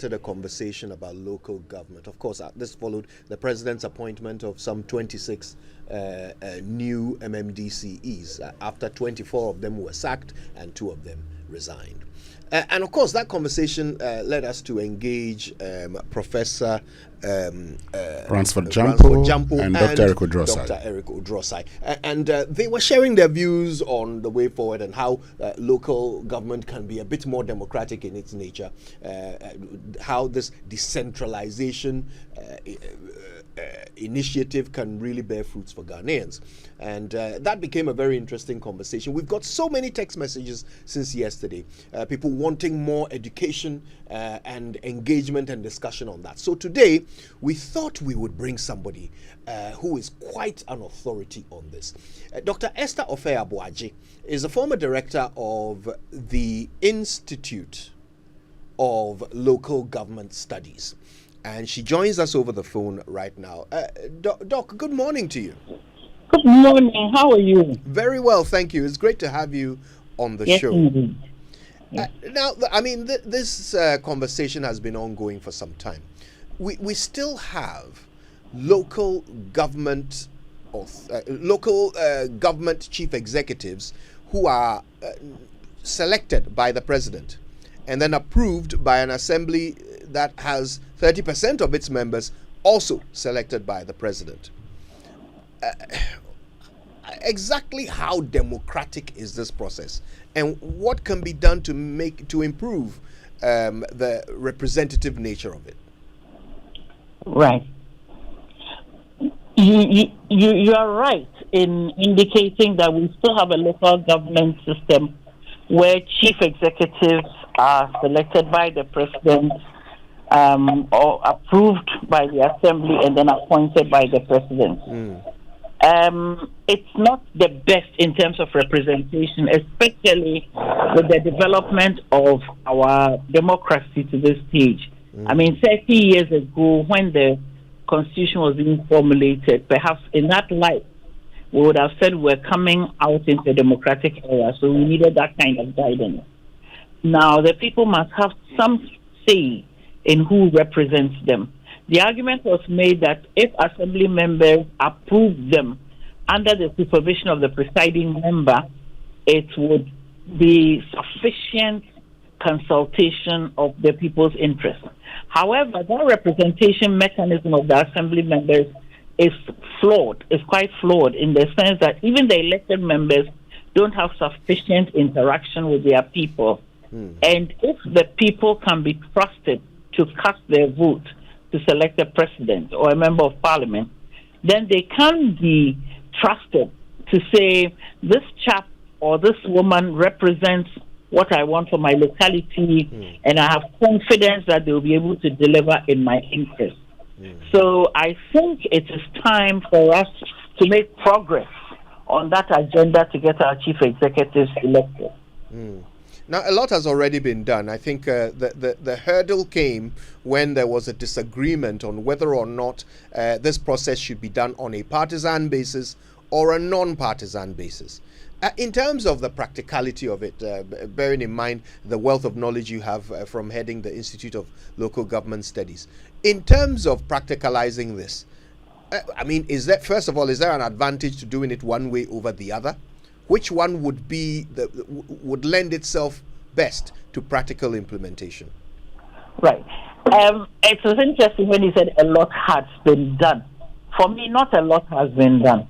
started a conversation about local government. Of course, this followed the president's appointment of some 26 new MMDCEs. After 24 of them were sacked and 2 of them resigned. And of course, that conversation led us to engage Professor Ransford Jampo and Dr. Eric Odrosai. And they were sharing their views on the way forward and how local government can be a bit more democratic in its nature, how this decentralization initiative can really bear fruits for Ghanaians. And that became a very interesting conversation. We've got so many text messages since yesterday, people wanting more education and engagement and discussion on that. So today, we thought we would bring somebody who is quite an authority on this. Dr. Esther Offei Aboagye is a former director of the Institute of Local Government Studies. And she joins us over the phone right now. Doc, good morning to you. Good morning. How are you? Very well, thank you. It's great to have you on the show. Indeed. Now, I mean, this conversation has been ongoing for some time. We still have local government chief executives who are selected by the president and then approved by an assembly that has 30% of its members also selected by the president. Exactly how democratic is this process, and what can be done to improve the representative nature of it? Right. You are right in indicating that we still have a local government system where chief executives are selected by the president, or approved by the assembly and then appointed by the president. It's not the best in terms of representation, especially with the development of our democracy to this stage. I mean, 30 years ago, when the Constitution was being formulated, perhaps in that light, we would have said we're coming out into a democratic era, so we needed that kind of guidance. Now, the people must have some say in who represents them. The argument was made that if assembly members approve them under the supervision of the presiding member, it would be sufficient consultation of the people's interests. However, that representation mechanism of the assembly members is flawed, is quite flawed in the sense that even the elected members don't have sufficient interaction with their people. And if the people can be trusted to cast their vote to select a president or a member of parliament, then they can be trusted to say, this chap or this woman represents what I want for my locality, and I have confidence that they will be able to deliver in my interest. So I think it is time for us to make progress on that agenda to get our chief executives elected. Now, a lot has already been done. I think the hurdle came when there was a disagreement on whether or not this process should be done on a partisan basis or a non-partisan basis. In terms of the practicality of it, bearing in mind the wealth of knowledge you have from heading the Institute of Local Government Studies, in terms of practicalizing this, I mean, first of all, is there an advantage to doing it one way over the other? Which one would lend itself best to practical implementation? Right. It was interesting when you said a lot has been done. For me, not a lot has been done,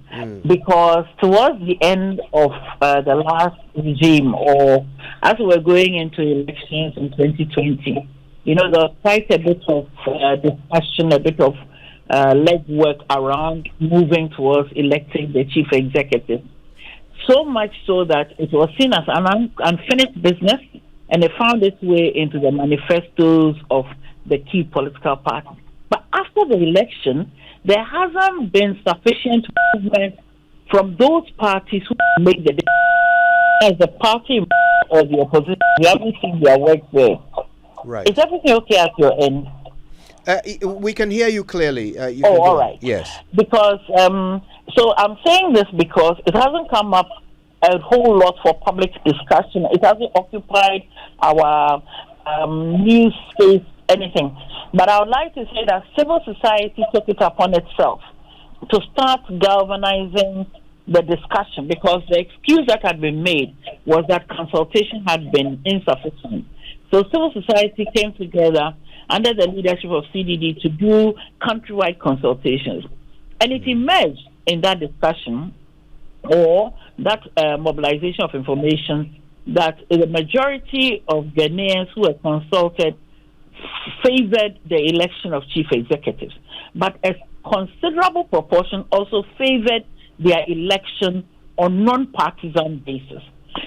because towards the end of the last regime, or as we were going into elections in 2020, there was quite a bit of discussion, a bit of legwork around moving towards electing the chief executive. So much so that it was seen as an unfinished business, and it found its way into the manifestos of the key political parties. But after the election, there hasn't been sufficient movement from those parties who make the difference. As the party or the opposition, we haven't seen their work there. Right. Is everything okay at your end? We can hear you clearly. All right. Yes. Because, so I'm saying this because it hasn't come up a whole lot for public discussion. It hasn't occupied our news space anything. But I would like to say that civil society took it upon itself to start galvanizing the discussion, because the excuse that had been made was that consultation had been insufficient. So civil society came together under the leadership of CDD to do countrywide consultations. And it emerged in that discussion or that mobilization of information that the majority of Ghanaians who were consulted favored the election of chief executives. But a considerable proportion also favored their election on non-partisan basis.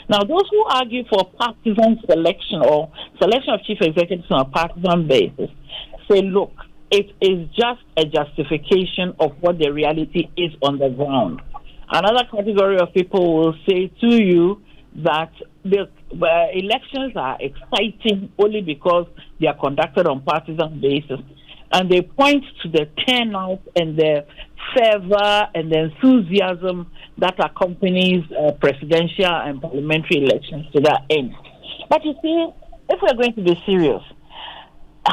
Now, those who argue for partisan selection or selection of chief executives on a partisan basis say, look, it is just a justification of what the reality is on the ground. Another category of people will say to you that the elections are exciting only because they are conducted on partisan basis. And they point to the turnout and the fervor and the enthusiasm that accompanies presidential and parliamentary elections to that end. But you see, if we're going to be serious,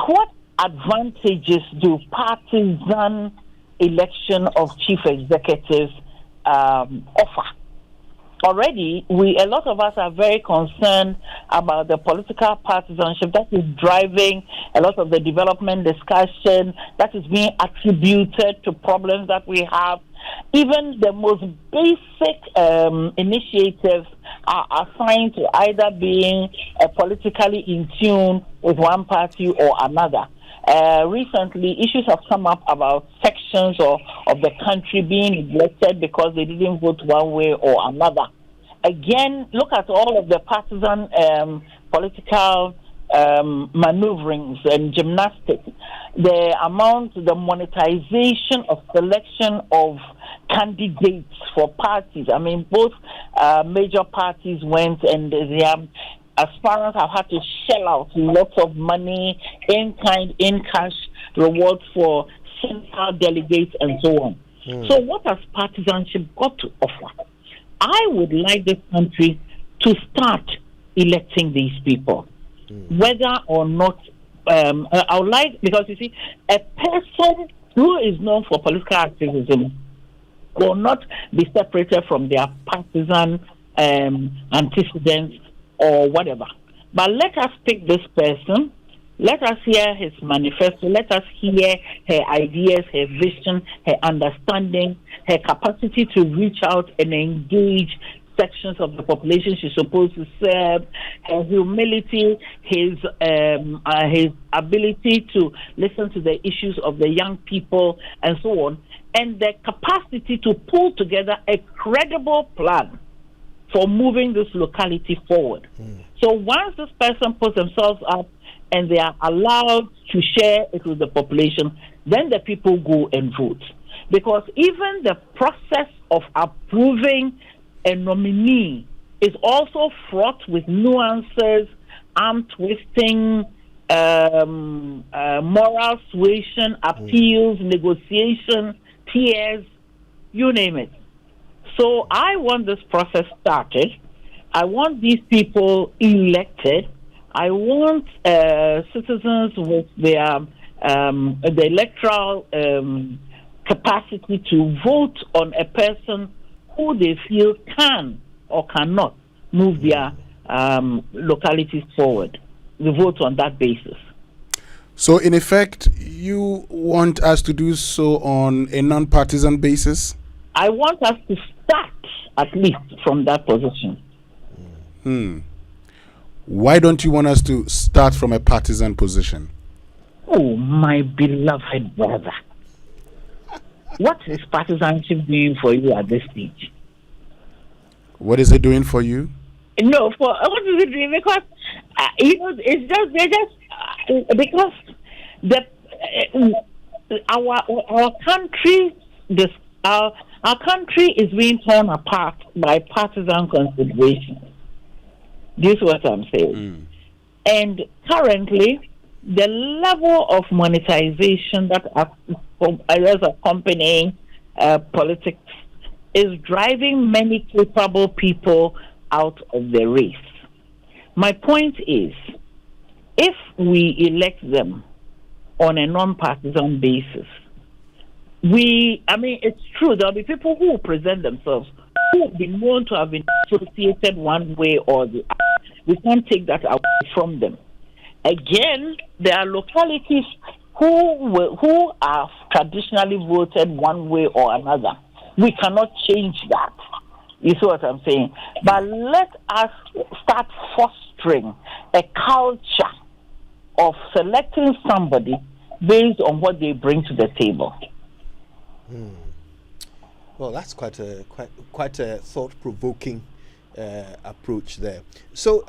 what advantages do partisan election of chief executives offer? Already, a lot of us are very concerned about the political partisanship that is driving a lot of the development discussion that is being attributed to problems that we have. Even the most basic initiatives are assigned to either being politically in tune with one party or another. Recently, issues have come up about sections of the country being neglected because they didn't vote one way or another. Again, look at all of the partisan political maneuverings and gymnastics. The monetization of selection of candidates for parties. I mean, both major parties went and their aspirants have had to shell out lots of money in kind, in cash, rewards for central delegates and so on. So what has partisanship got to offer? I would like this country to start electing these people, whether or not I would like, because you see, a person who is known for political activism will not be separated from their partisan antecedents or whatever. But let us pick this person, let us hear his manifesto, let us hear her ideas, her vision, her understanding, her capacity to reach out and engage sections of the population she's supposed to serve, her humility, his ability to listen to the issues of the young people and so on, and the capacity to pull together a credible plan for moving this locality forward. So once this person puts themselves up and they are allowed to share it with the population, then the people go and vote. Because even the process of approving a nominee is also fraught with nuances, arm twisting, moral suasion, appeals, negotiation, tears, you name it. So I want this process started. I want these people elected. I want citizens with their the electoral capacity to vote on a person who they feel can or cannot move their localities forward. We vote on that basis. So, in effect, you want us to do so on a non-partisan basis? I want us to start, at least, from that position. Why don't you want us to start from a partisan position? Oh, my beloved brother. What is partisanship doing for you at this stage? What is it doing for you? No, what is it doing? Because it's just because our country our country is being torn apart by partisan considerations. This is what I'm saying. And currently, the level of monetization that is accompanying politics is driving many capable people out of the race. My point is, if we elect them on a non-partisan basis. It's true, there'll be people who will present themselves, who will be known to have been associated one way or the other. We can't take that away from them. Again, there are localities who have traditionally voted one way or another. We cannot change that. You see what I'm saying? But let us start fostering a culture of selecting somebody based on what they bring to the table. Well, that's quite a thought-provoking approach there. So,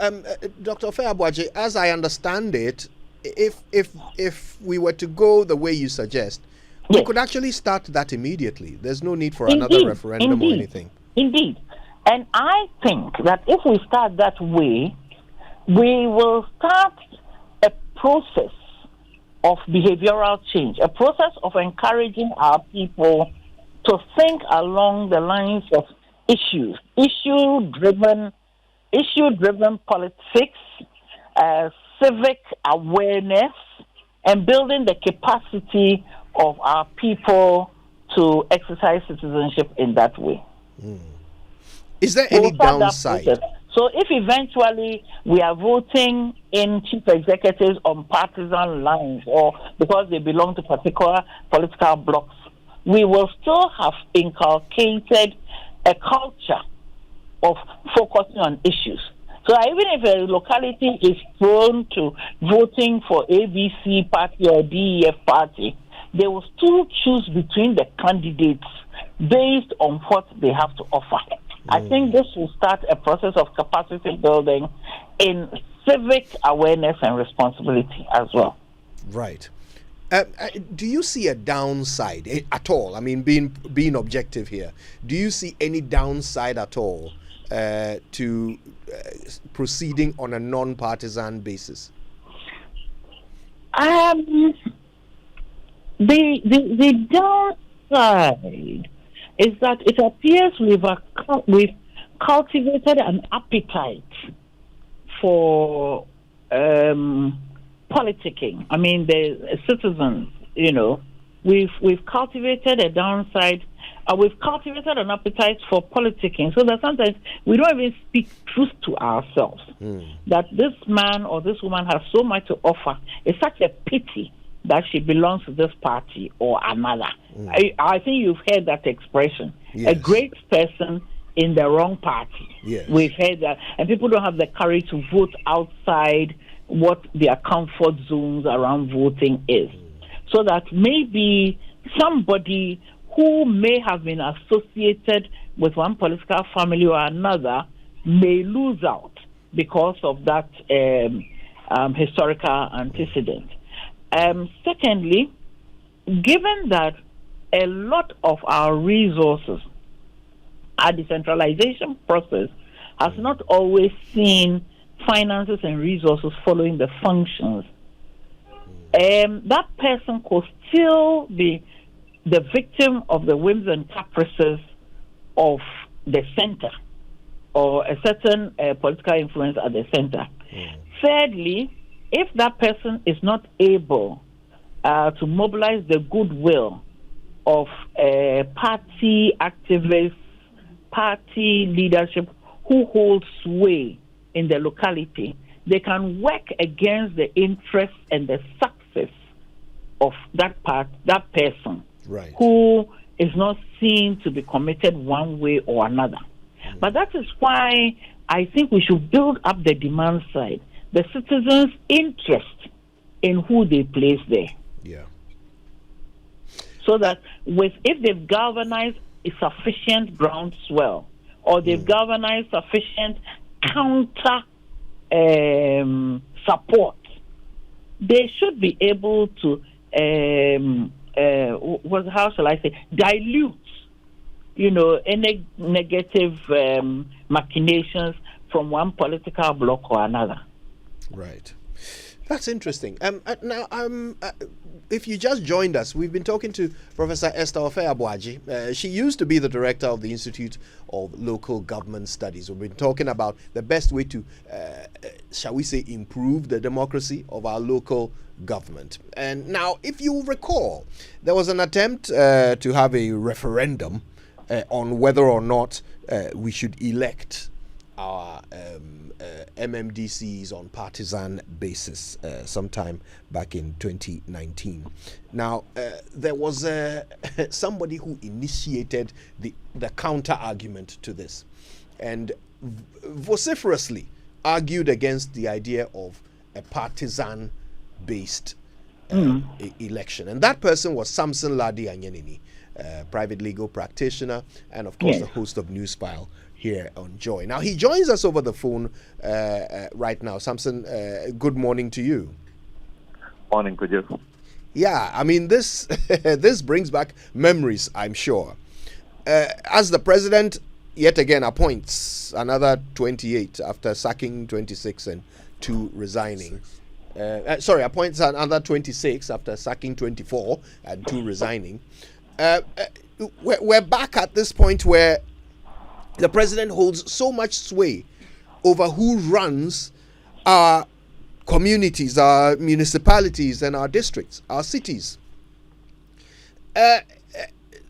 Dr. Offei Aboagye, as I understand it, if we were to go the way you suggest, we could actually start that immediately. There's no need for another referendum or anything. Indeed. And I think that if we start that way, we will start a process of behavioral change, a process of encouraging our people to think along the lines of issue-driven politics, civic awareness, and building the capacity of our people to exercise citizenship in that way. Is there any downside? So if eventually we are voting in chief executives on partisan lines or because they belong to particular political blocs, we will still have inculcated a culture of focusing on issues. So even if a locality is prone to voting for ABC party or DEF party, they will still choose between the candidates based on what they have to offer. I think this will start a process of capacity building in civic awareness and responsibility as well. Right. Do you see a downside at all? I mean, being objective here, do you see any downside at all to proceeding on a non-partisan basis? The downside is that it appears we've cultivated an appetite for politicking. I mean, the citizens, we've cultivated a downside. We've cultivated an appetite for politicking, so that sometimes we don't even speak truth to ourselves. That this man or this woman has so much to offer. It's such a pity that she belongs to this party or another. I think you've heard that expression. Yes. A great person in the wrong party. Yes. We've heard that. And people don't have the courage to vote outside what their comfort zones around voting is. So that maybe somebody who may have been associated with one political family or another may lose out because of that historical antecedent. Secondly, given that a lot of our resources, our decentralization process has not always seen finances and resources following the functions, that person could still be the victim of the whims and caprices of the center or a certain political influence at the center. Thirdly, if that person is not able to mobilize the goodwill of party activists, party leadership who hold sway in the locality, they can work against the interests and the success of that person, right, who is not seen to be committed one way or another. But that is why I think we should build up the demand side, the citizens' interest in who they place there. Yeah. So that if they've galvanized a sufficient groundswell or they've galvanized sufficient counter support, they should be able to dilute, any negative machinations from one political bloc or another. Right. That's interesting. Now, if you just joined us, we've been talking to Professor Esther Offei Aboagye. She used to be the director of the Institute of Local Government Studies. We've been talking about the best way to shall we say, improve the democracy of our local government. And now, if you recall, there was an attempt to have a referendum on whether or not we should elect our MMDCEs on partisan basis sometime back in 2019. Now, there was somebody who initiated the counter argument to this and vociferously argued against the idea of a partisan based election. And that person was Samson Lardy Anyenini, private legal practitioner, and of course the host of Newsfile here on Joy. Now he joins us over the phone right now. Samson, good morning to you. Morning, could you? Yeah, I mean this this brings back memories, I'm sure. As the president yet again appoints another 28 after sacking 26 and 2 resigning. Appoints another 26 after sacking 24 and 2 resigning. We're back at this point where the president holds so much sway over who runs our communities, our municipalities, and our districts, our cities.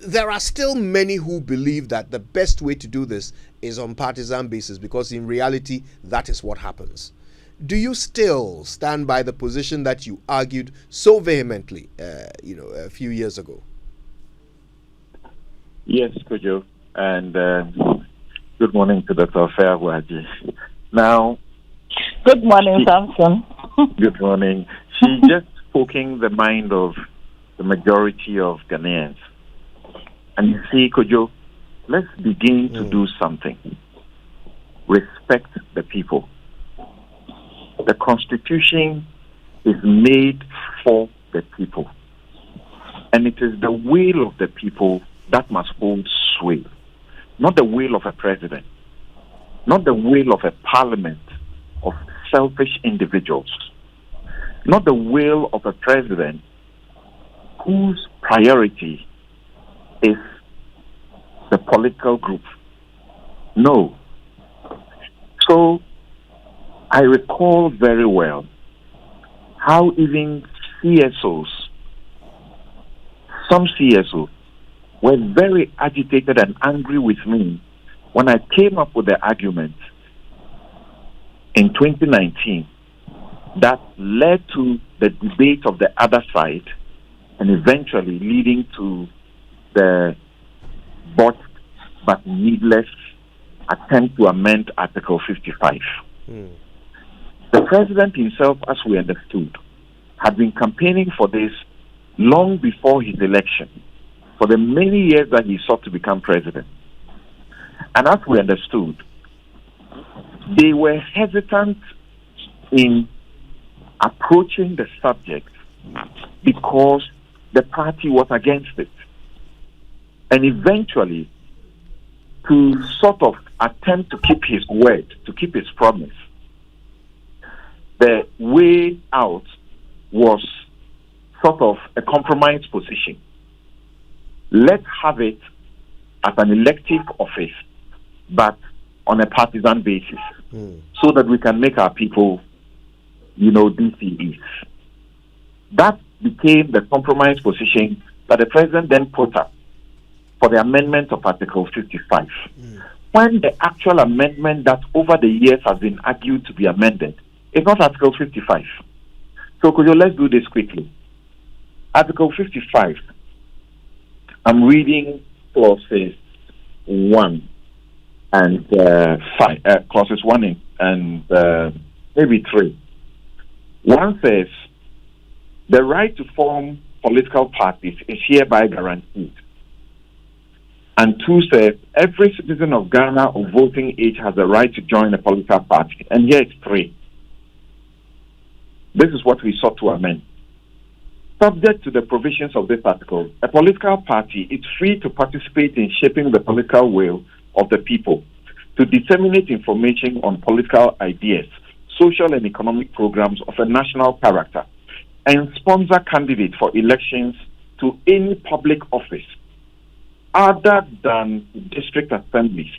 There are still many who believe that the best way to do this is on partisan basis, because in reality, that is what happens. Do you still stand by the position that you argued so vehemently, a few years ago? Yes, Kojo, and good morning to Dr. Offei Aboagye. Now, good morning, Samson. Good morning. She just spoken the mind of the majority of Ghanaians. And you see, Kojo, let's begin to do something. Respect the people. The Constitution is made for the people. And it is the will of the people that must hold sway. Not the will of a president. Not the will of a parliament of selfish individuals. Not the will of a president whose priority is the political group. No. So, I recall very well how even CSOs, some CSOs, were very agitated and angry with me when I came up with the argument in 2019 that led to the debate of the other side and eventually leading to the botched but needless attempt to amend Article 55. The president himself, as we understood, had been campaigning for this long before his election, for the many years that he sought to become president. And as we understood, they were hesitant in approaching the subject because the party was against it. And eventually, to sort of attempt to keep his word, to keep his promise, the way out was sort of a compromise position. Let's have it as an elective office, but on a partisan basis, so that we can make our people, DCEs. That became the compromise position that the president then put up for the amendment of Article 55. When the actual amendment that over the years has been argued to be amended is not Article 55. So, let's do this quickly. Article 55, I'm reading clauses 1 and 5, clauses 1 and maybe 3. 1 says, the right to form political parties is hereby guaranteed. And 2 says, every citizen of Ghana of voting age has the right to join a political party. And here it's 3. This is what we sought to amend. Subject to the provisions of this article, a political party is free to participate in shaping the political will of the people, to disseminate information on political ideas, social and economic programs of a national character, and sponsor candidates for elections to any public office other than district assemblies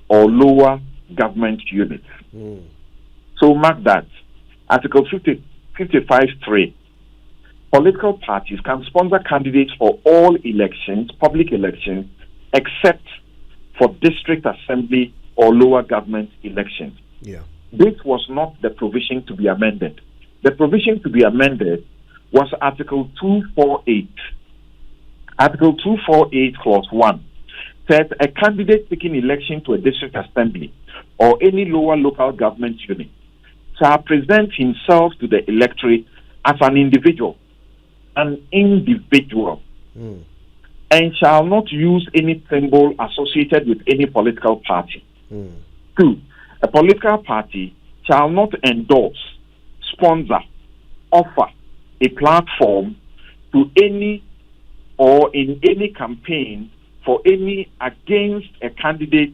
or lower government units. So mark that. Article 55.3. Political parties can sponsor candidates for all elections, public elections, except for district assembly or lower government elections. Yeah. This was not the provision to be amended. The provision to be amended was Article 248. Article 248, Clause 1 says a candidate seeking election to a district assembly or any lower local government unit shall present himself to the electorate as an individual, and shall not use any symbol associated with any political party. 2. A political party shall not endorse, sponsor, offer a platform to any or in any campaign for any against a candidate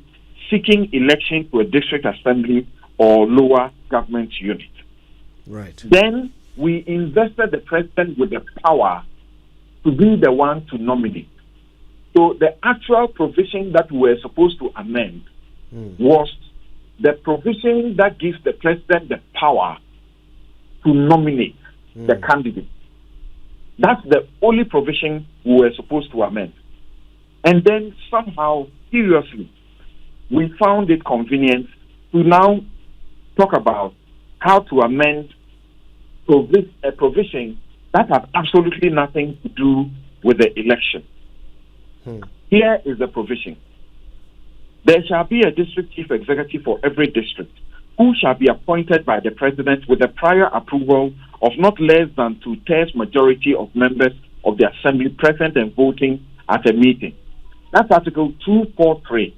seeking election to a district assembly or lower government unit. Right. Then we invested the president with the power to be the one to nominate. So the actual provision that we were supposed to amend was the provision that gives the president the power to nominate the candidate. That's the only provision we were supposed to amend. And then somehow, seriously, we found it convenient to now talk about how to amend a provision that has absolutely nothing to do with the election. Here is the provision. There shall be a district chief executive for every district, who shall be appointed by the president with the prior approval of not less than 2/3 majority of members of the assembly present and voting at a meeting. That's Article 243.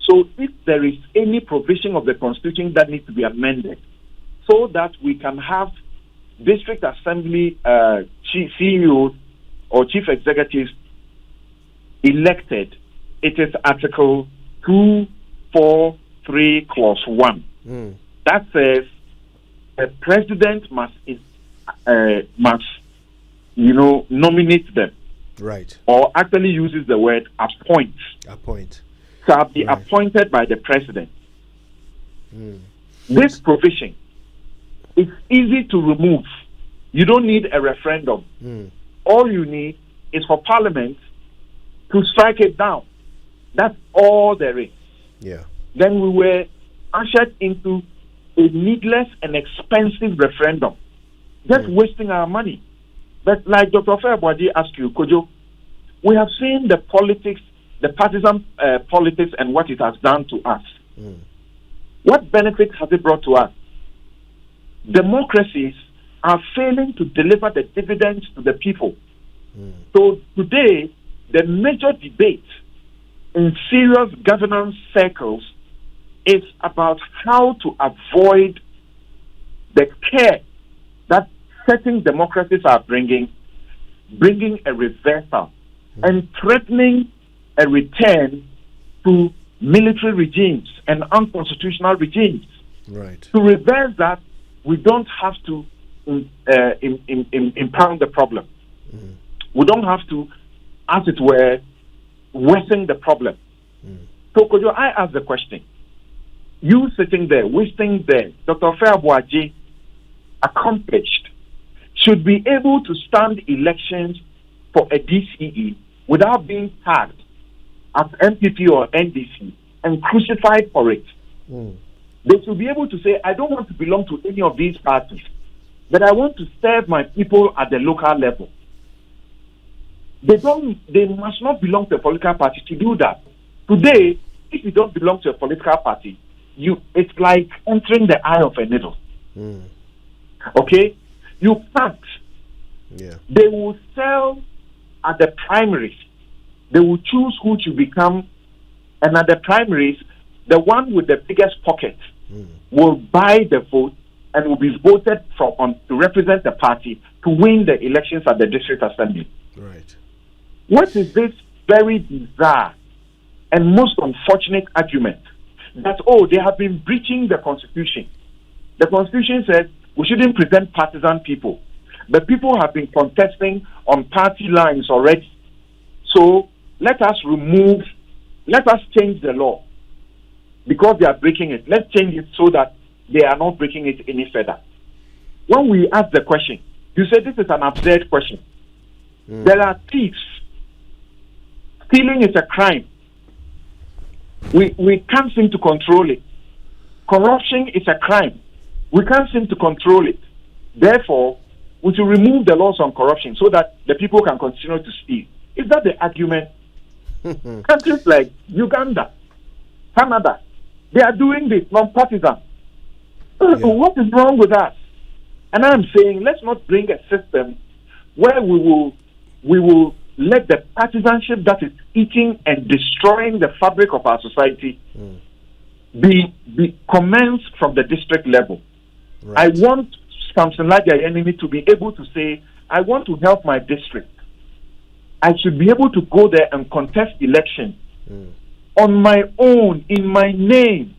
So if there is any provision of the Constitution that needs to be amended so that we can have district assembly chief CEOs or chief executives elected, it is Article 243, Clause 1. That says the president must nominate them. Right. Or actually uses the word appoint. Appoint. Shall be appointed by the president. This provision is easy to remove. You don't need a referendum. All you need is for Parliament to strike it down. That's all there is. Yeah. Then we were ushered into a needless and expensive referendum, just wasting our money. But like Dr. Offei Aboagye asked you, Kojo, we have seen the politics, the partisan politics and what it has done to us. What benefit has it brought to us? Democracies are failing to deliver the dividends to the people. So today, the major debate in serious governance circles is about how to avoid the care that certain democracies are bringing a reversal and threatening a return to military regimes and unconstitutional regimes. Right. To reverse that, we don't have to impound the problem. We don't have to, as it were, worsen the problem. So, could I ask the question? You sitting there, wasting there, Dr. Offei Aboagye, accomplished, should be able to stand elections for a DCE without being tagged as MPP or NDC and crucified for it. They should be able to say, I don't want to belong to any of these parties, but I want to serve my people at the local level. They must not belong to a political party to do that. Today, if you don't belong to a political party, it's like entering the eye of a needle. Okay? You can't. Yeah. They will sell at the primaries. They will choose who to become, and at the primaries, the one with the biggest pocket will buy the vote and will be voted to represent the party to win the elections at the district assembly. Right. What is this very bizarre and most unfortunate argument that, they have been breaching the Constitution? The Constitution says we shouldn't present partisan people, but people have been contesting on party lines already. So let us change the law because they are breaking it. Let's change it so that they are not breaking it any further. When we ask the question, you say this is an absurd question. There are thieves. Stealing is a crime. We can't seem to control it. Corruption is a crime. We can't seem to control it. Therefore, we should remove the laws on corruption so that the people can continue to steal. Is that the argument? Countries like Uganda, Canada, they are doing this non-partisan. What is wrong with us? And I'm saying, let's not bring a system where we will let the partisanship that is eating and destroying the fabric of our society be commenced from the district level. Right. I want Samson Lardy Anyenini to be able to say, I want to help my district. I should be able to go there and contest election on my own, in my name,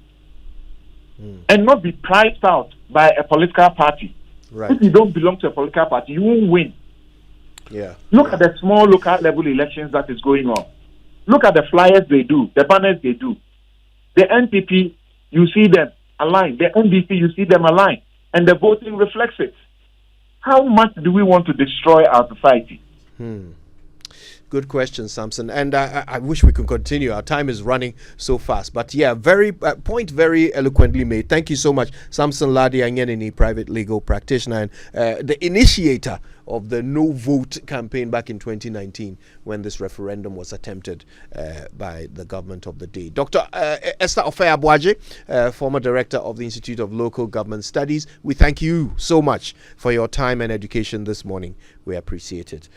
and not be priced out by a political party. Right. If you don't belong to a political party, you won't win. Look at the small local level elections that is going on. Look at the flyers they do, the banners they do. The NPP, you see them aligned. The NDC, you see them aligned. And the voting reflects it. How much do we want to destroy our society? Good question, Samson. And I wish we could continue. Our time is running so fast. But yeah, point very eloquently made. Thank you so much, Samson Lardy Anyenini, private legal practitioner and the initiator of the no vote campaign back in 2019 when this referendum was attempted by the government of the day. Dr. Esther Offei Aboagye, former director of the Institute of Local Government Studies, we thank you so much for your time and education this morning. We appreciate it.